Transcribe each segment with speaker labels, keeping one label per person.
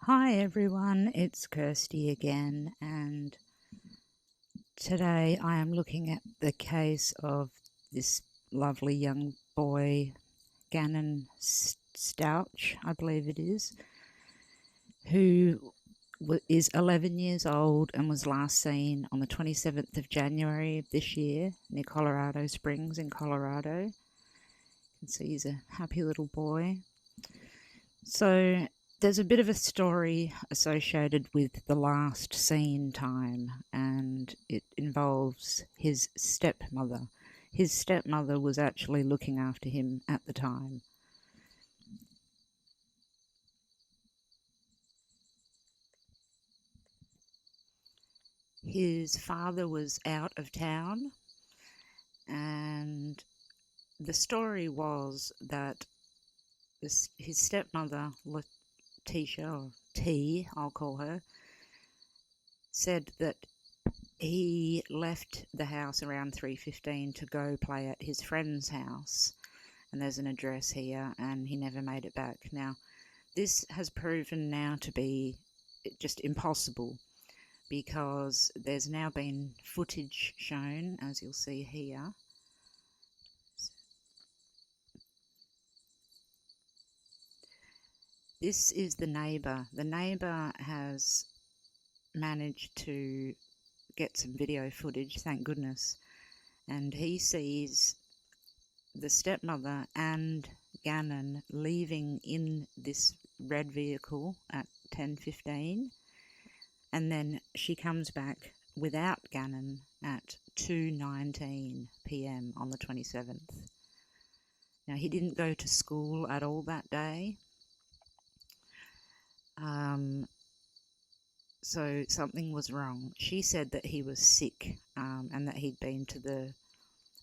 Speaker 1: Hi everyone, it's Kirsty again, and today I am looking at the case of this lovely young boy, Gannon Stauch, I believe it is, who is 11 years old and was last seen on the 27th of January of this year near Colorado Springs in Colorado. You can see he's a happy little boy. So there's a bit of a story associated with the last seen time, and it involves his stepmother. His stepmother was actually looking after him at the time. His father was out of town, and the story was that his stepmother, Letecia, or T, I'll call her, said that he left the house around 3:15 to go play at his friend's house, and there's an address here, and he never made it back. Now, this has proven now to be just impossible, because there's now been footage shown, as you'll see here. This is the neighbour. The neighbour has managed to get some video footage, thank goodness, and he sees the stepmother and Gannon leaving in this red vehicle at 10:15, and then she comes back without Gannon at 2:19 p.m. on the 27th. Now, he didn't go to school at all that day, so something was wrong. She said that he was sick, and that he'd been to the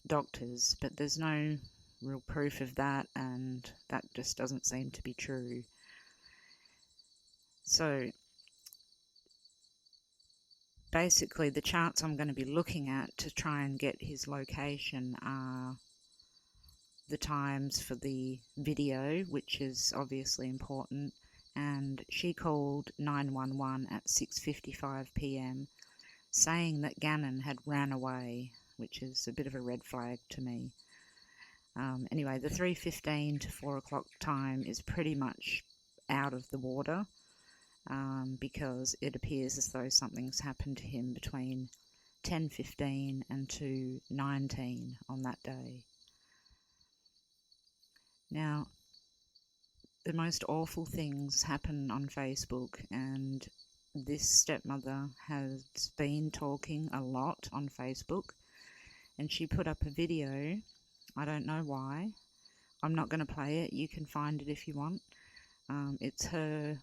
Speaker 1: doctors, but there's no real proof of that, and that just doesn't seem to be true. So basically the charts I'm going to be looking at to try and get his location are the times for the video, which is obviously important, and she called 911 at 6:55 p.m. saying that Gannon had ran away, which is a bit of a red flag to me. Anyway, the 3:15 to 4 o'clock time is pretty much out of the water, because it appears as though something's happened to him between 10:15 and 2:19 on that day. Now, the most awful things happen on Facebook, and this stepmother has been talking a lot on Facebook, and she put up a video. I don't know why. I'm not going to play it. You can find it if you want. It's her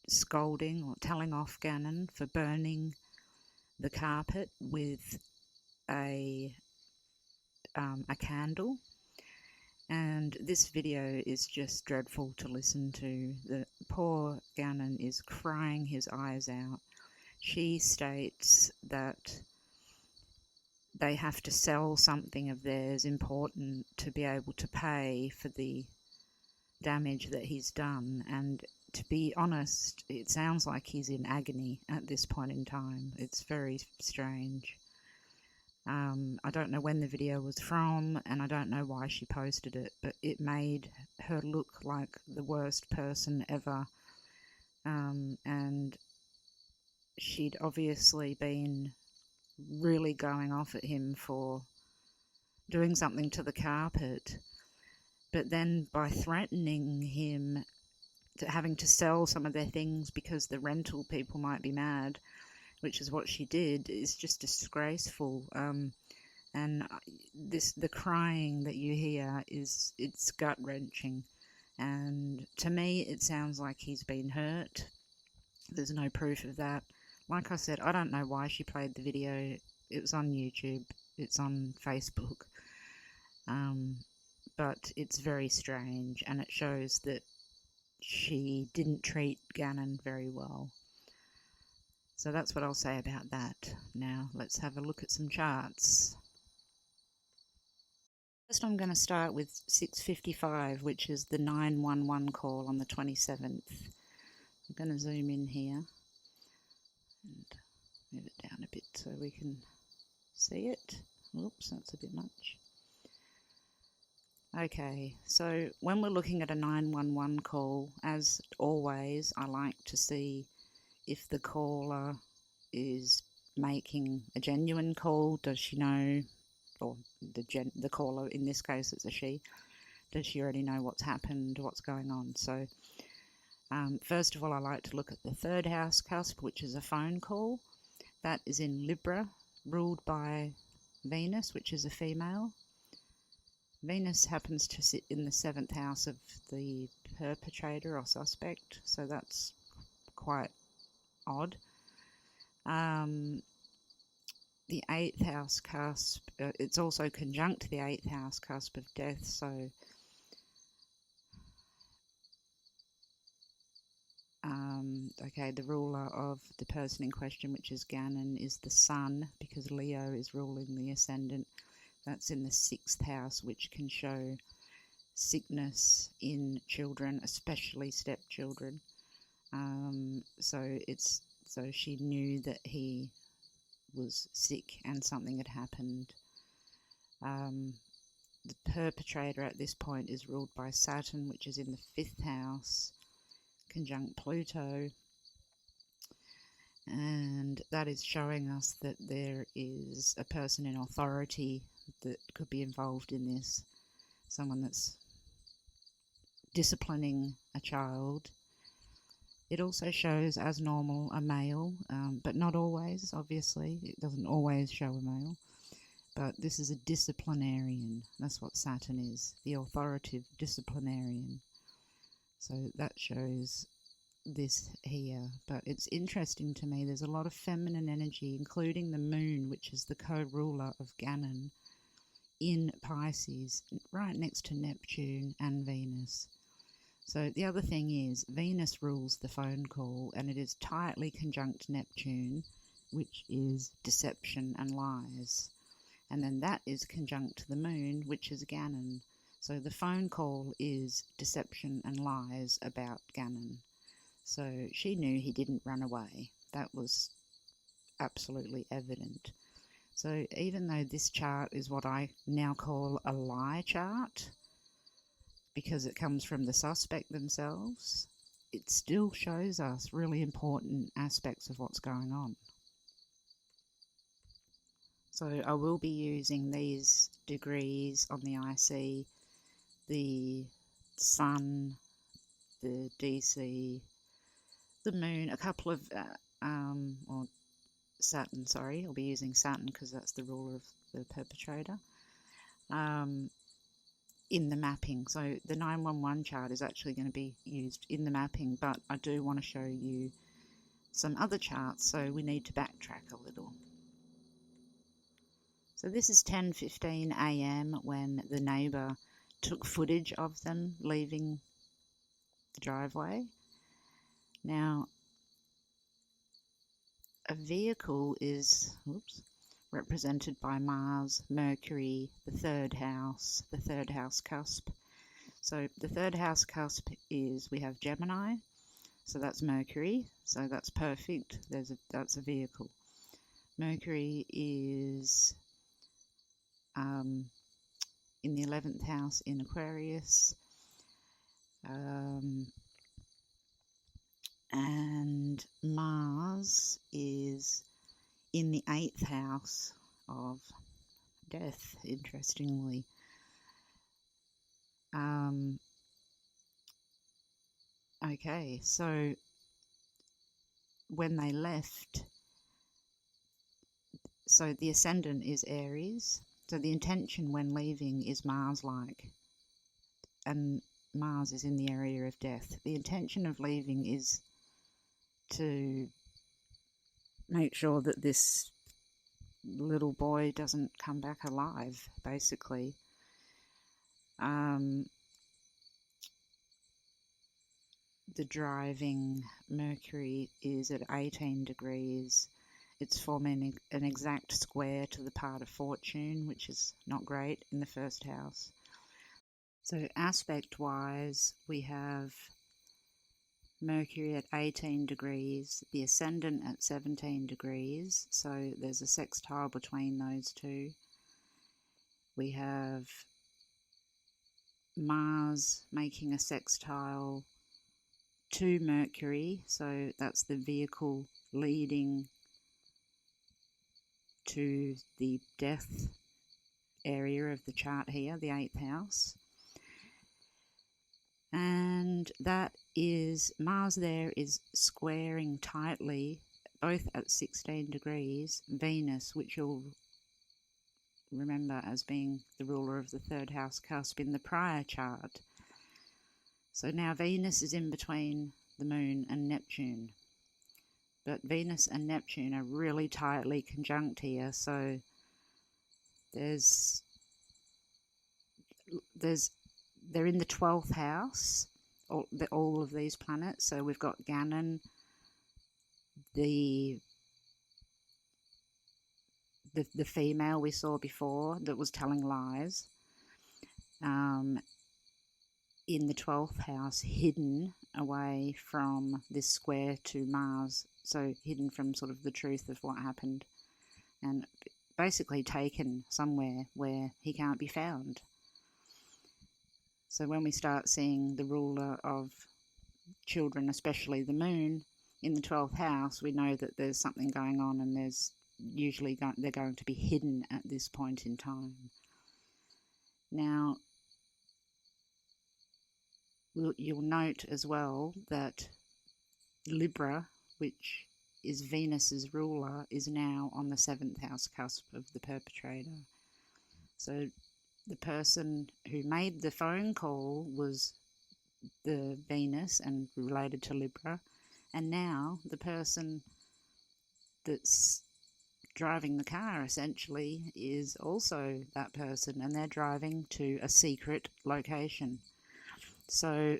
Speaker 1: scolding or telling off Gannon for burning the carpet with a candle, and this video is just dreadful to listen to. The poor Gannon is crying his eyes out. She states that they have to sell something of theirs important to be able to pay for the damage that he's done, and to be honest, it sounds like he's in agony at this point in time. It's very strange. I don't know when the video was from, and I don't know why she posted it, but it made her look like the worst person ever. And she'd obviously been really going off at him for doing something to the carpet, but then by threatening him to having to sell some of their things because the rental people might be mad, which is what she did, is just disgraceful. And the crying that you hear it's gut-wrenching, and to me it sounds like he's been hurt. There's no proof of that. Like I said, I don't know why she played the video. It was on YouTube, it's on Facebook, but it's very strange, and it shows that she didn't treat Gannon very well. So that's what I'll say about that. Now let's have a look at some charts. First, I'm going to start with 6:55, which is the 911 call on the 27th. I'm going to zoom in here and move it down a bit so we can see it. Oops, that's a bit much. Okay, so when we're looking at a 911 call, as always, I like to see if the caller is making a genuine call. Does she know, or the caller, in this case it's a she, does she already know what's happened, what's going on? So first of all, I like to look at the third house cusp, which is a phone call. That is in Libra, ruled by Venus, which is a female. Venus happens to sit in the 7th house of the perpetrator or suspect, so that's quite odd. The 8th house cusp, it's also conjunct the 8th house cusp of death, so okay, the ruler of the person in question, which is Gannon, is the sun, because Leo is ruling the ascendant. That's in the 6th house, which can show sickness in children, especially stepchildren. So she knew that he was sick and something had happened. The perpetrator at this point is ruled by Saturn, which is in the 5th house, conjunct Pluto, and that is showing us that there is a person in authority that could be involved in this, someone that's disciplining a child. It also shows, as normal, a male, but not always, obviously. It doesn't always show a male. But this is a disciplinarian. That's what Saturn is, the authoritative disciplinarian. So that shows this here. But it's interesting to me, there's a lot of feminine energy, including the moon, which is the co-ruler of Gannon, in Pisces, right next to Neptune and Venus. So the other thing is, Venus rules the phone call, and it is tightly conjunct Neptune, which is deception and lies. And then that is conjunct the moon, which is Gannon. So the phone call is deception and lies about Gannon. So she knew he didn't run away. That was absolutely evident. So even though this chart is what I now call a lie chart, because it comes from the suspect themselves, it still shows us really important aspects of what's going on. So I will be using these degrees on the IC, the Sun, the DC, the Moon, a couple of, or Saturn, sorry, I'll be using Saturn because that's the ruler of the perpetrator, in the mapping. So the 911 chart is actually going to be used in the mapping, but I do want to show you some other charts, so we need to backtrack a little. So this is 10:15 a.m. when the neighbour took footage of them leaving the driveway. Now, a vehicle is represented by Mars, Mercury, the third house cusp. So the third house cusp is, we have Gemini, so that's Mercury, so that's perfect. That's a vehicle. Mercury is in the 11th house in Aquarius, and Mars is in the 8th house of death, interestingly. Okay, so when they left, so the ascendant is Aries, so the intention when leaving is Mars-like, and Mars is in the area of death. The intention of leaving is to make sure that this little boy doesn't come back alive, basically. The driving Mercury is at 18 degrees. It's forming an exact square to the part of fortune, which is not great in the first house. So aspect-wise, we have Mercury at 18 degrees, the ascendant at 17 degrees, so there's a sextile between those two. We have Mars making a sextile to Mercury, so that's the vehicle leading to the death area of the chart here, the 8th house. And that is, Mars there is squaring tightly, both at 16 degrees, Venus, which you'll remember as being the ruler of the 3rd house cusp in the prior chart. So now Venus is in between the Moon and Neptune. But Venus and Neptune are really tightly conjunct here, so they're in the 12th house, all of these planets. So we've got Gannon, the female we saw before that was telling lies, in the 12th house, hidden away from this square to Mars, so hidden from sort of the truth of what happened, and basically taken somewhere where he can't be found. So when we start seeing the ruler of children, especially the Moon, in the 12th house, we know that there's something going on, and there's usually they're going to be hidden at this point in time. Now, you'll note as well that Libra, which is Venus's ruler, is now on the 7th house cusp of the perpetrator. So the person who made the phone call was the Venus and related to Libra, and now the person that's driving the car essentially is also that person, and they're driving to a secret location. So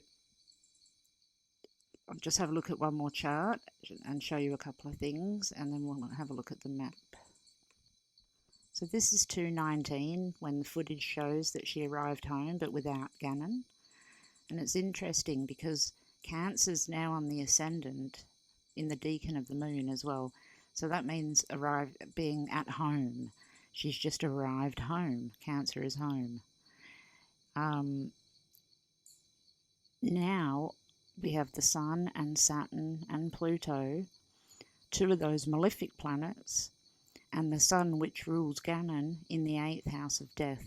Speaker 1: I'll just have a look at one more chart and show you a couple of things, and then we'll have a look at the map. So this is 2:19 when the footage shows that she arrived home but without Gannon. And it's interesting because Cancer's now on the ascendant in the decan of the Moon as well. So that means being at home. She's just arrived home. Cancer is home. Now we have the Sun and Saturn and Pluto, two of those malefic planets, and the Sun, which rules Gannon, in the 8th house of death.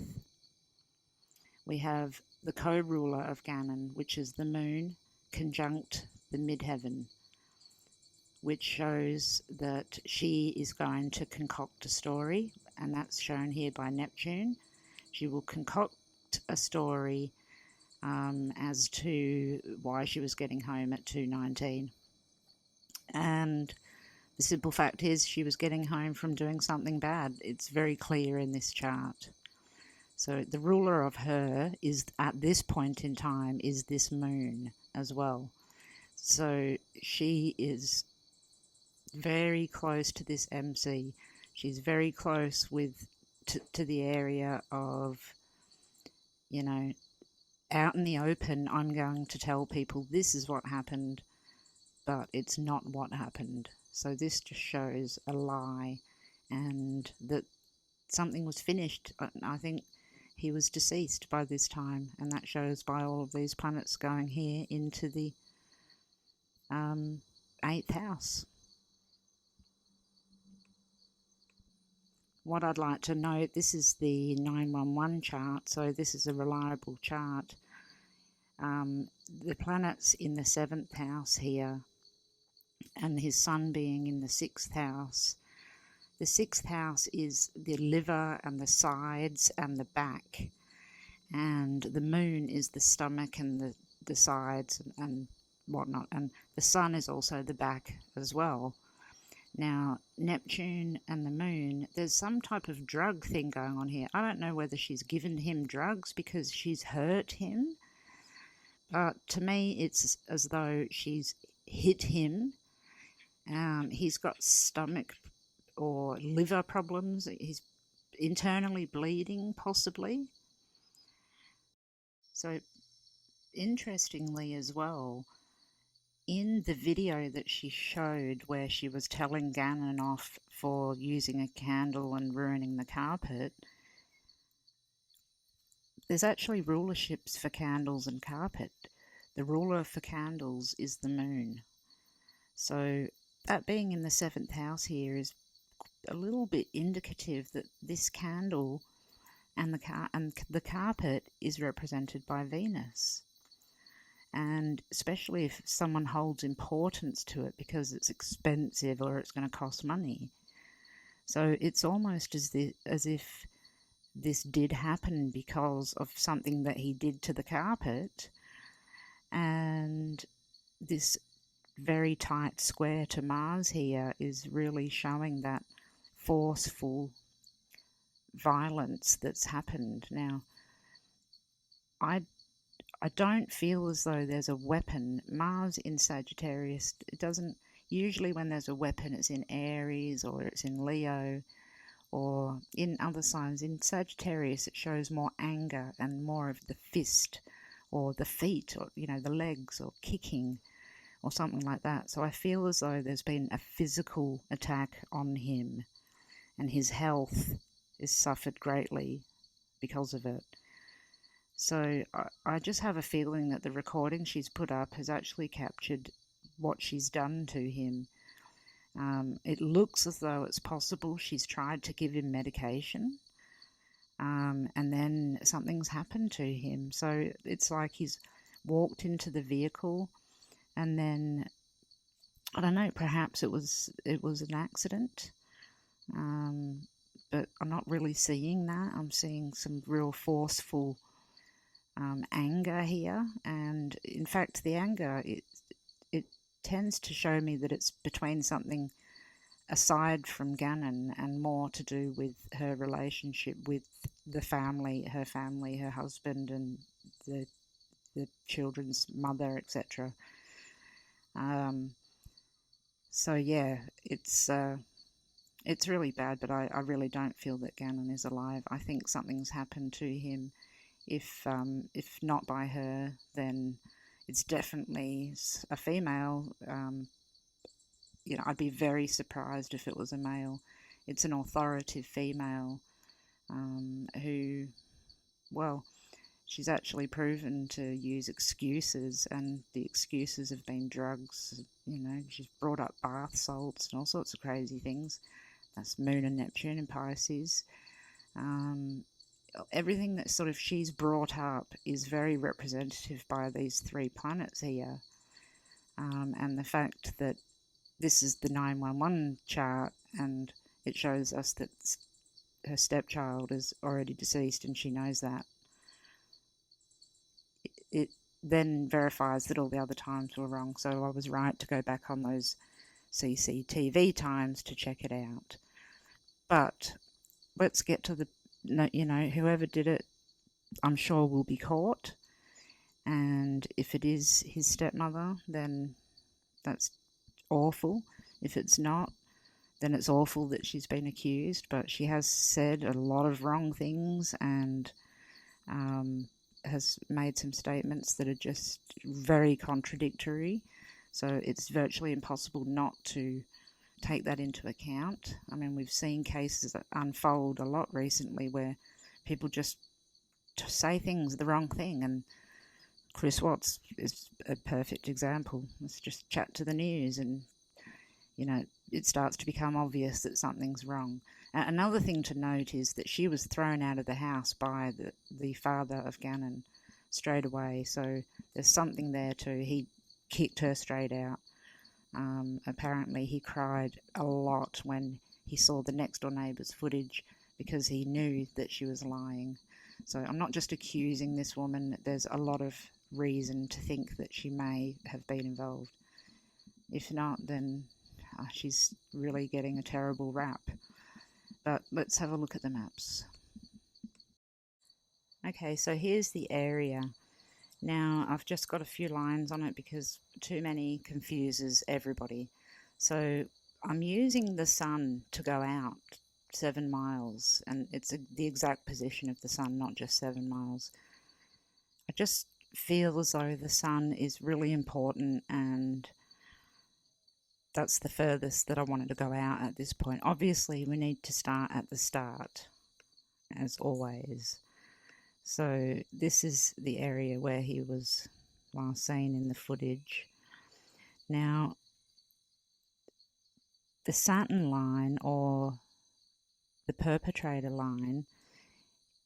Speaker 1: We have the co-ruler of Gannon, which is the Moon, conjunct the midheaven, which shows that she is going to concoct a story, and that's shown here by Neptune. She will concoct a story as to why she was getting home at 2:19. And the simple fact is she was getting home from doing something bad. It's very clear in this chart. So the ruler of her is, at this point in time, is this Moon as well. So she is very close to this MC. She's very close to the area of, you know, out in the open, I'm going to tell people this is what happened, but it's not what happened. So this just shows a lie, and that something was finished. I think he was deceased by this time, and that shows by all of these planets going here into the 8th house. What I'd like to note, this is the 911 chart, so this is a reliable chart. The planets in the 7th house here, and his Sun being in the 6th house. The 6th house is the liver and the sides and the back, and the Moon is the stomach and the sides and whatnot, and the Sun is also the back as well. Now, Neptune and the Moon, there's some type of drug thing going on here. I don't know whether she's given him drugs because she's hurt him, but to me it's as though she's hit him. He's got stomach or liver problems. He's internally bleeding, possibly. So, interestingly as well, in the video that she showed where she was telling Gannon off for using a candle and ruining the carpet, there's actually rulerships for candles and carpet. The ruler for candles is the moon. So that being in the 7th house here is a little bit indicative that this candle and the carpet is represented by Venus. And especially if someone holds importance to it because it's expensive or it's going to cost money. So it's almost as if this did happen because of something that he did to the carpet, and this very tight square to Mars here is really showing that forceful violence that's happened. Now, I don't feel as though there's a weapon. Mars in Sagittarius, it doesn't, usually when there's a weapon it's in Aries or it's in Leo or in other signs. In Sagittarius it shows more anger and more of the fist or the feet or, the legs or kicking or something like that. So I feel as though there's been a physical attack on him and his health is suffered greatly because of it. So I just have a feeling that the recording she's put up has actually captured what she's done to him. It looks as though it's possible she's tried to give him medication, and then something's happened to him. So it's like he's walked into the vehicle and then, I don't know, perhaps it was an accident, but I'm not really seeing that. I'm seeing some real forceful anger here, and in fact the anger, it tends to show me that it's between something aside from Gannon and more to do with her relationship with the family, her husband and the children's mother, etc. So yeah, it's really bad, but I really don't feel that Gannon is alive. I think something's happened to him. If not by her, then it's definitely a female. I'd be very surprised if it was a male. It's an authoritative female who, well, she's actually proven to use excuses, and the excuses have been drugs. She's brought up bath salts and all sorts of crazy things. That's Moon and Neptune and Pisces. Everything that sort of she's brought up is very representative by these 3 planets here. And the fact that this is the 911 chart and it shows us that her stepchild is already deceased and she knows that, it then verifies that all the other times were wrong. So I was right to go back on those CCTV times to check it out. But let's get to whoever did it, I'm sure will be caught. And if it is his stepmother, then that's awful. If it's not, then it's awful that she's been accused. But she has said a lot of wrong things and has made some statements that are just very contradictory. So it's virtually impossible not to take that into account. I mean, we've seen cases that unfold a lot recently where people just say things, the wrong thing, and Chris Watts is a perfect example. Let's just chat to the news and, it starts to become obvious that something's wrong. Another thing to note is that she was thrown out of the house by the father of Gannon straight away, so there's something there too. He kicked her straight out. Apparently he cried a lot when he saw the next door neighbour's footage because he knew that she was lying. So I'm not just accusing this woman, there's a lot of reason to think that she may have been involved. If not, then she's really getting a terrible rap. But let's have a look at the maps. Okay, so here's the area. Now, I've just got a few lines on it because too many confuses everybody. So I'm using the sun to go out 7 miles, and it's the exact position of the sun, not just 7 miles. I just feel as though the sun is really important, and that's the furthest that I wanted to go out at this point. Obviously, we need to start at the start, as always. So this is the area where he was last seen in the footage. Now, the Saturn line, or the perpetrator line,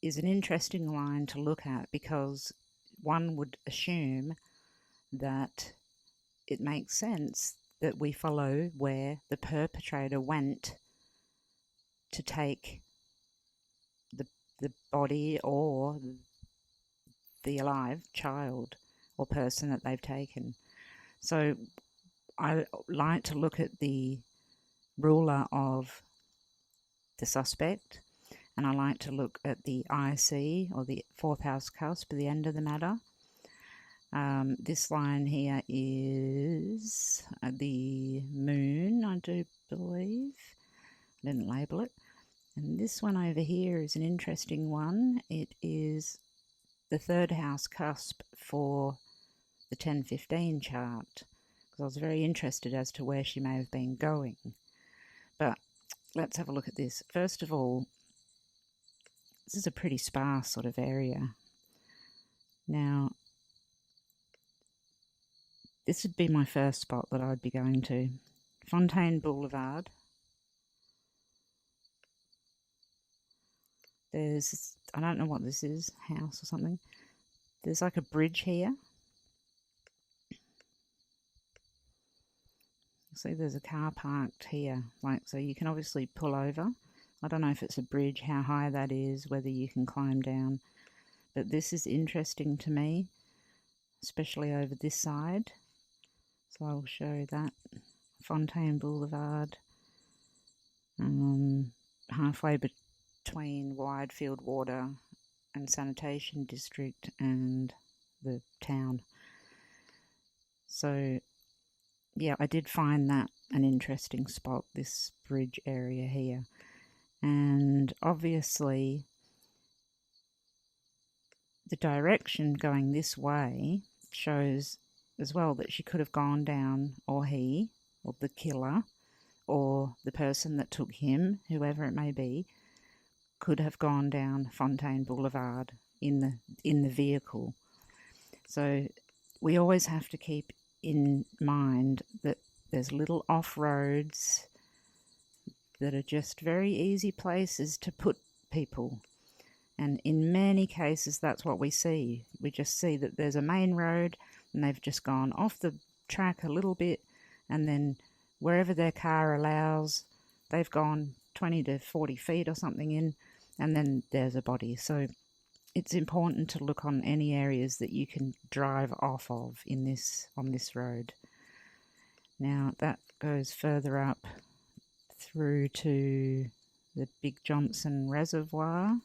Speaker 1: is an interesting line to look at, because one would assume that it makes sense that we follow where the perpetrator went to take the body or the alive child or person that they've taken. So I like to look at the ruler of the suspect, and I like to look at the IC, or the fourth house cusp, at the end of the matter. This line here is the moon, I do believe. I didn't label it. And this one over here is an interesting one. It is the third house cusp for the 1015 chart, because I was very interested as to where she may have been going. But let's have a look at this. First of all, this is a pretty sparse sort of area. Now, this would be my first spot that I'd be going to. Fontaine Boulevard. There's, I don't know what this is, house or something. There's like a bridge here. See, there's a car parked here, like, so you can obviously pull over. I don't know if it's a bridge, how high that is, whether you can climb down. But this is interesting to me, especially over this side. So I will show that. Fontaine Boulevard, halfway between Widefield Water and Sanitation District and the town. So yeah, I did find that an interesting spot, this bridge area here. And obviously the direction going this way shows as well that she could have gone down, or he, or the killer, or the person that took him, whoever it may be, could have gone down Fontaine Boulevard in the vehicle. So we always have to keep in mind that there's little off-roads that are just very easy places to put people. And in many cases, that's what we see. We just see that there's a main road and they've just gone off the track a little bit, and then wherever their car allows, they've gone 20 to 40 feet or something in, and then there's a body. So it's important to look on any areas that you can drive off of on this road. Now that goes further up through to the Big Johnson Reservoir.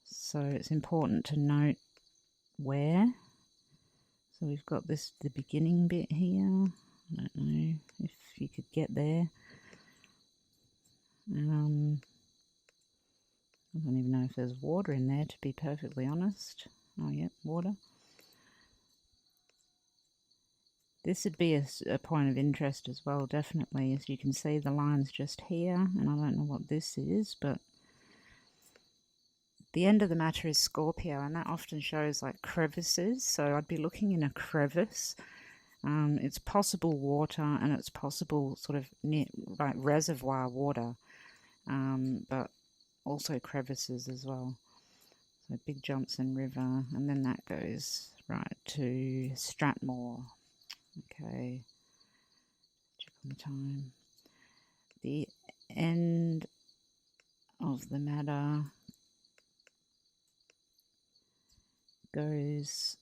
Speaker 1: So it's important to note where. So we've got the beginning bit here. I don't know if you could get there. I don't even know if there's water in there, to be perfectly honest. Oh, yeah, water. This would be a point of interest as well, definitely. As you can see, the line's just here, and I don't know what this is, but the end of the matter is Scorpio, and that often shows like crevices. So I'd be looking in a crevice. It's possible water, and it's possible sort of near, like reservoir water, but also crevices as well. So Big Johnson River, and then that goes right to Stratmore. Okay, check on the time. The end of the matter goes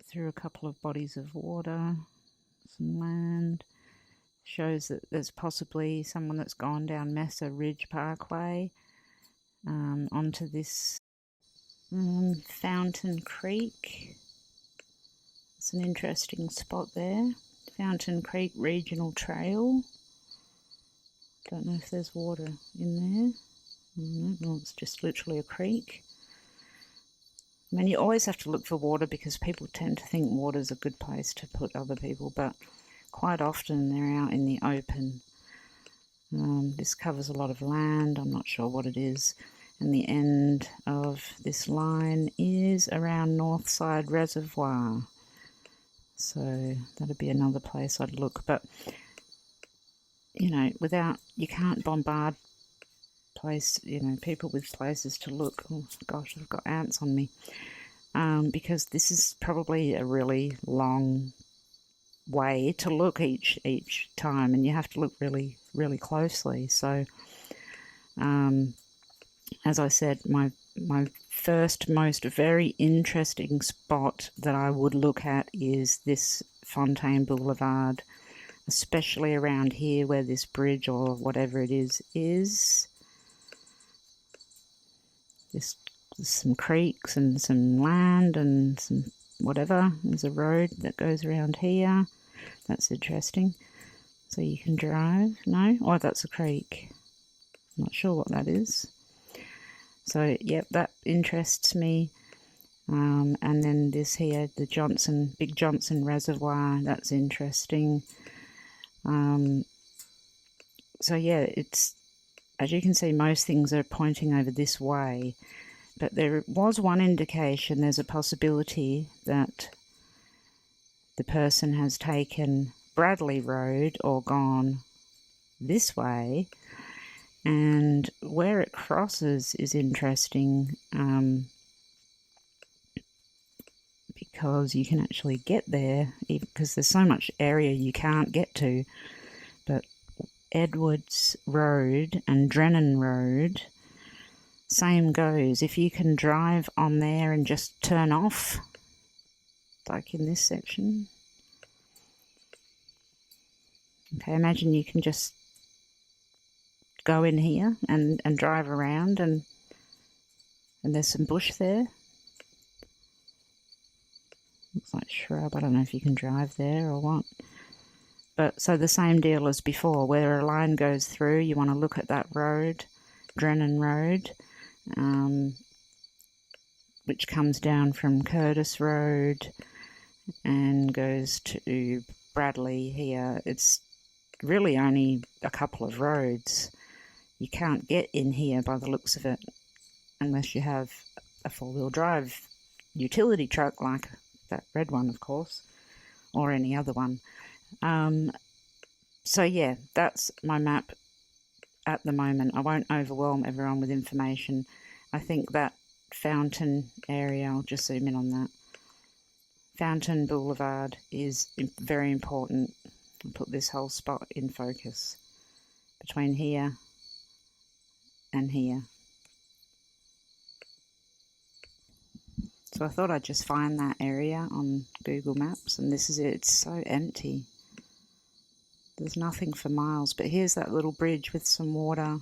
Speaker 1: through a couple of bodies of water, some land. Shows that there's possibly someone that's gone down Mesa Ridge Parkway onto this Fountain Creek. It's an interesting spot there. Fountain Creek Regional Trail. Don't know if there's water in there. No, it's just literally a creek. I mean, you always have to look for water, because people tend to think water's a good place to put other people, but quite often they're out in the open. This covers a lot of land. I'm not sure what it is. And the end of this line is around Northside Reservoir. So that'd be another place I'd look. But, you know, you can't bombard people with places to look. Oh gosh, I've got ants on me. Because this is probably a really long way to look each time, and you have to look really, really closely. So, as I said, my first most very interesting spot that I would look at is this Fontaine Boulevard, especially around here where this bridge or whatever it is. There's some creeks and some land and some whatever. There's a road that goes around here. That's interesting. So you can drive. No? Oh, that's a creek. I'm not sure what that is. So, yep, that interests me. And then this here, the Big Johnson Reservoir, that's interesting. So, yeah, as you can see, most things are pointing over this way. But there was one indication, there's a possibility that the person has taken Bradley Road or gone this way. And where it crosses is interesting because you can actually get there, because there's so much area you can't get to. But Edwards Road and Drennan Road, same goes. If you can drive on there and just turn off, like in this section. Okay, imagine you can just go in here and drive around, and there's some bush there. Looks like shrub. I don't know if you can drive there or what. But so the same deal as before, where a line goes through, you want to look at that road, Drennan Road, which comes down from Curtis Road and goes to Bradley here. It's really only a couple of roads. You can't get in here by the looks of it unless you have a four-wheel drive utility truck like that red one, of course, or any other one. So yeah, that's my map at the moment. I won't overwhelm everyone with information. I think that Fountain area, I'll just zoom in on that. Fountain Boulevard is very important. I'll put this whole spot in focus between here and here. So I thought I'd just find that area on Google Maps, and this is it. It's so empty. There's nothing for miles, but here's that little bridge with some water.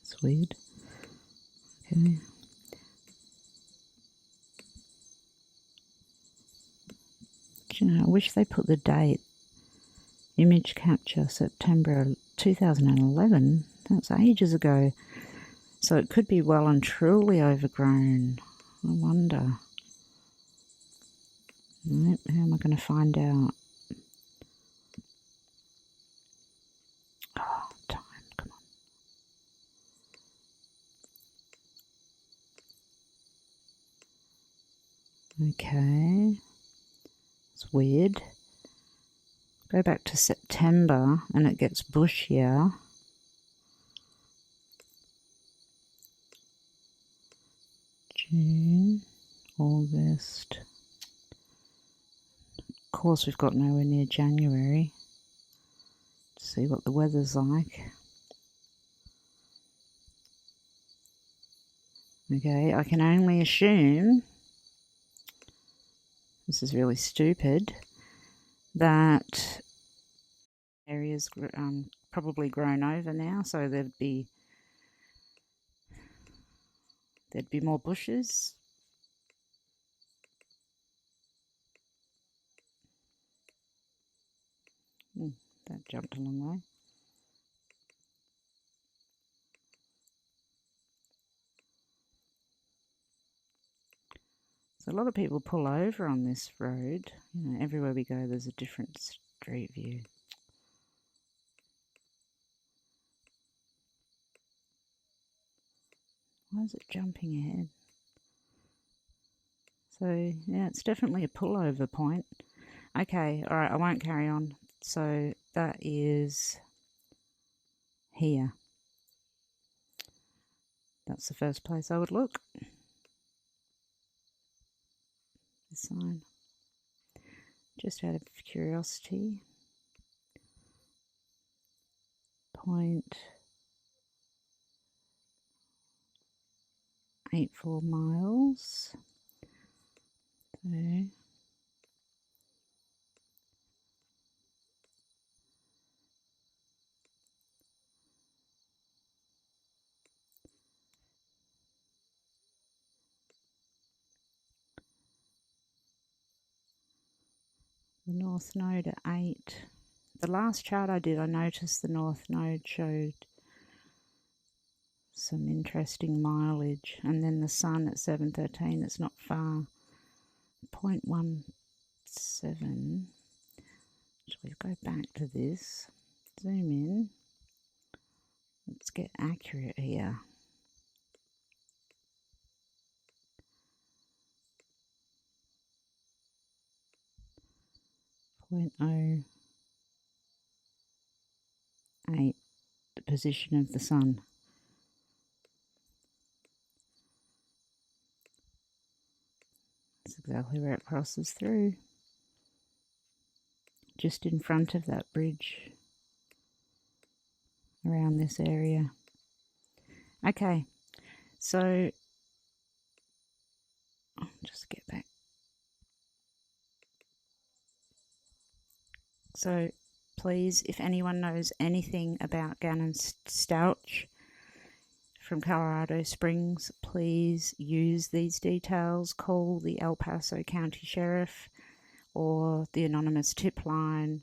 Speaker 1: It's weird. Okay. Do you know, I wish they put the date. Image capture, September 2011. That's ages ago. So it could be well and truly overgrown. I wonder. Nope, how am I going to find out? Oh, time, come on. Okay. It's weird. Go back to September and it gets bushier. June, August. Of course, we've got nowhere near January. Let's see what the weather's like. Okay, I can only assume, this is really stupid, that area's probably grown over now, so there'd be more bushes. That jumped a long way. So a lot of people pull over on this road. You know, everywhere we go there's a different street view. Why is it jumping ahead? So yeah, it's definitely a pullover point. Okay, alright, I won't carry on. So that is here. That's the first place I would look. The sign. Just out of curiosity. 0.84 miles. So the north node at 8. The last chart I did, I noticed the north node showed some interesting mileage, and then the sun at 7:13, it's not far. 0.17. So we go back to this, zoom in, let's get accurate here. .08, the position of the sun. That's exactly where it crosses through. Just in front of that bridge. Around this area. Okay, so just get back. So please, if anyone knows anything about Gannon Stauch from Colorado Springs, please use these details. Call the El Paso County Sheriff or the anonymous tip line.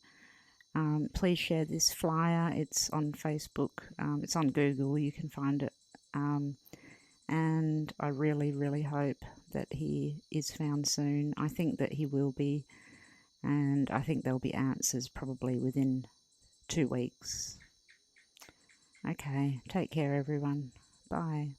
Speaker 1: Please share this flyer. It's on Facebook. It's on Google. You can find it. And I really, really hope that he is found soon. I think that he will be. And I think there'll be answers probably within 2 weeks. Okay, take care everyone. Bye.